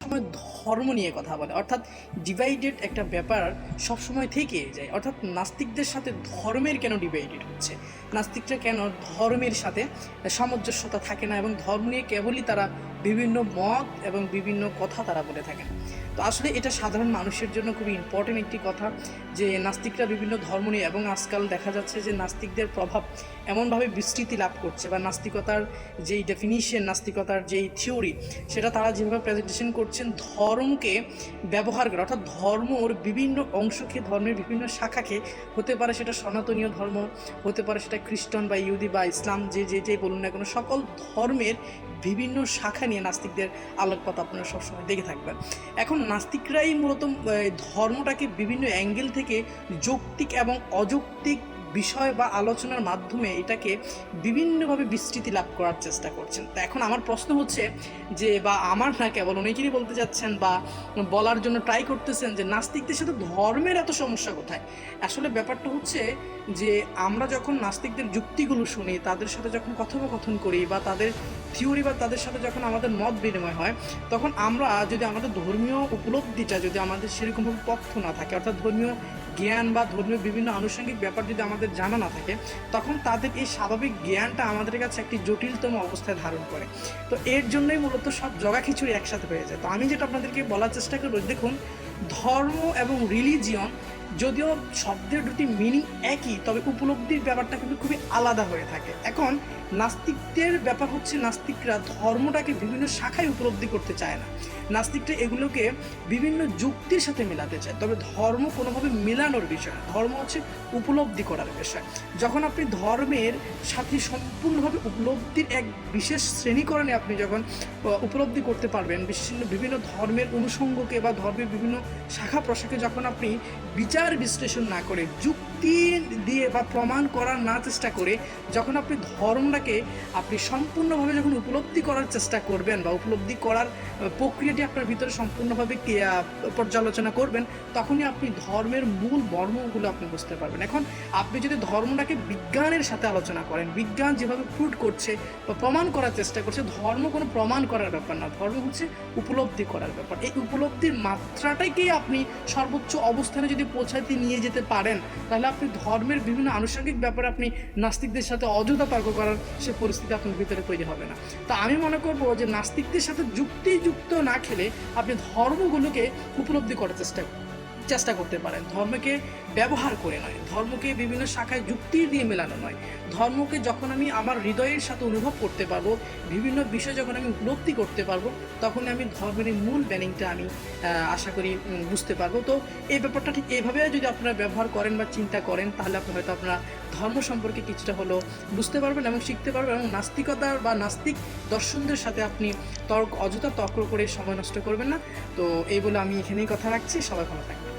সময় ধর্ম নিয়ে কথা বলে, অর্থাৎ ডিভাইডেড একটা ব্যাপার সবসময় থেকে যায়। অর্থাৎ নাস্তিকদের সাথে ধর্মের কেন ডিভাইডেড হচ্ছে, নাস্তিকরা কেন ধর্মের সাথে সামঞ্জস্যতা থাকে না এবং ধর্ম নিয়ে কেবলই তারা বিভিন্ন মত এবং বিভিন্ন কথা তারা বলে থাকেন। তো আসলে এটা সাধারণ মানুষের জন্য খুবই ইম্পর্টেন্ট একটি কথা যে নাস্তিকরা বিভিন্ন ধর্ম নিয়ে, এবং আজকাল দেখা যাচ্ছে যে নাস্তিকদের প্রভাব এমনভাবে বিস্তৃতি লাভ করছে, বা নাস্তিকতার যেই ডেফিনিশন, নাস্তিকতার যেই থিওরি, সেটা তারা যেভাবে প্রেজেন্টেশন করছেন ধর্মকে ব্যবহার করে, অর্থাৎ ধর্মর বিভিন্ন অংশকে, ধর্মের বিভিন্ন শাখাকে, হতে পারে সেটা সনাতনীয় ধর্ম, হতে পারে সেটা খ্রিস্টান বা ইহুদি বা ইসলাম, যে বলুন না কোনো, সকল ধর্মের বিভিন্ন শাখা নিয়ে নাস্তিকদের আলোকপাত আপনারা সবসময় দেখে থাকবেন। এখন নাস্তিকরাই মূলত ধর্মটাকে বিভিন্ন অ্যাঙ্গেল থেকে যৌক্তিক এবং অযৌক্তিক বিষয় বা আলোচনার মাধ্যমে এটাকে বিভিন্নভাবে বিস্তৃতি লাভ করার চেষ্টা করছেন। তো এখন আমার প্রশ্ন হচ্ছে যে, বা আমার না কেবল অনেকেরই বলতে যাচ্ছেন বা বলার জন্য ট্রাই করতেছেন যে নাস্তিকদের সাথে ধর্মের এত সমস্যা কোথায়। আসলে ব্যাপারটা হচ্ছে যে আমরা যখন নাস্তিকদের যুক্তিগুলো শুনি, তাদের সাথে যখন কথোপকথন করি বা তাদের থিওরি বা তাদের সাথে যখন আমাদের মত বিনিময় হয়, তখন আমরা যদি আমাদের ধর্মীয় উপলব্ধিটা যদি আমাদের সেরকমভাবে পক্ষ না থাকে, অর্থাৎ ধর্মীয় জ্ঞান বা ধর্মীয় বিভিন্ন আনুষঙ্গিক ব্যাপার যদি আমাদের জানা না থাকে, তখন তাদের এই স্বাভাবিক জ্ঞানটা আমাদের কাছে একটি জটিলতম অবস্থায় ধারণ করে। তো এর জন্যই মূলত সব জগা খিচুড়ি একসাথে হয়ে যায়। তো আমি যেটা আপনাদেরকে বলার চেষ্টা করব, দেখুন, ধর্ম এবং রিলিজিয়ন যদিও শব্দের দুটি মিনিং একই, তবে উপলব্ধির ব্যাপারটা কিন্তু খুবই আলাদা হয়ে থাকে। এখন নাস্তিকদের ব্যাপার হচ্ছে, নাস্তিকরা ধর্মটাকে বিভিন্ন শাখায় উপলব্ধি করতে চায় না, নাস্তিকরা এগুলোকে বিভিন্ন যুক্তির সাথে মেলাতে চায়। তবে ধর্ম কোনোভাবে মেলানোর বিষয় না, ধর্ম হচ্ছে উপলব্ধি করার বিষয়। যখন আপনি ধর্মের সাথে সম্পূর্ণভাবে উপলব্ধির এক বিশেষ শ্রেণীকরণে আপনি যখন উপলব্ধি করতে পারবেন, বিভিন্ন ধর্মের অনুষঙ্গকে বা ধর্মের বিভিন্ন শাখা প্রশাখে যখন আপনি বিচার বিশ্লেষণ না করে, যুক্তি দিয়ে বা প্রমাণ করার না চেষ্টা করে, যখন আপনি ধর্মটাকে আপনি সম্পূর্ণভাবে যখন উপলব্ধি করার চেষ্টা করবেন বা উপলব্ধি করার প্রক্রিয়াটি আপনার ভিতরে সম্পূর্ণভাবে পর্যালোচনা করবেন, তখনই আপনি ধর্মের মূল মর্মগুলো আপনি বুঝতে পারবেন। এখন আপনি যদি ধর্মটাকে বিজ্ঞানের সাথে আলোচনা করেন, বিজ্ঞান যেভাবে প্রুভ করছে বা প্রমাণ করার চেষ্টা করছে, ধর্ম কোনো প্রমাণ করার ব্যাপার না, ধর্ম হচ্ছে উপলব্ধি করার ব্যাপার। এই উপলব্ধির মাত্রাটাকেই আপনি সর্বোচ্চ অবস্থানে যদি পৌঁছাতে নিয়ে যেতে পারেন, তাহলে আপনি ধর্মের বিভিন্ন আনুষঙ্গিক ব্যাপারে আপনি নাস্তিকদের সাথে অযথা তর্ক করার সে পরিস্থিতি আপনার ভিতরে তৈরি হবে না। তো আমি মনে করবো যে নাস্তিকদের সাথে যুক্তিযুক্ত না খেলে আপনি ধর্মগুলোকে উপলব্ধি করার চেষ্টা করতে পারেন, ধর্মকে ব্যবহার করে নয়, ধর্মকে বিভিন্ন শাখায় যুক্তি দিয়ে মেলানো নয়। ধর্মকে যখন আমি আমার হৃদয়ের সাথে অনুভব করতে পারবো, বিভিন্ন বিষয় যখন আমি উপলব্ধি করতে পারবো, তখন আমি ধর্মের মূল ব্যানিংটা আমি আশা করি বুঝতে পারবো। তো এই ব্যাপারটা ঠিক এইভাবে যদি আপনারা ব্যবহার করেন বা চিন্তা করেন, তাহলে আপনি হয়তো আপনারা ধর্ম সম্পর্কে কিছুটা হলো বুঝতে পারবেন এবং শিখতে পারবেন, এবং নাস্তিকতার বা নাস্তিক দর্শনদের সাথে আপনি অযথা তর্ক করে সময় নষ্ট করবেন না। তো এই বলে আমি এখানেই কথা রাখছি। সবাই ভালো থাকবেন।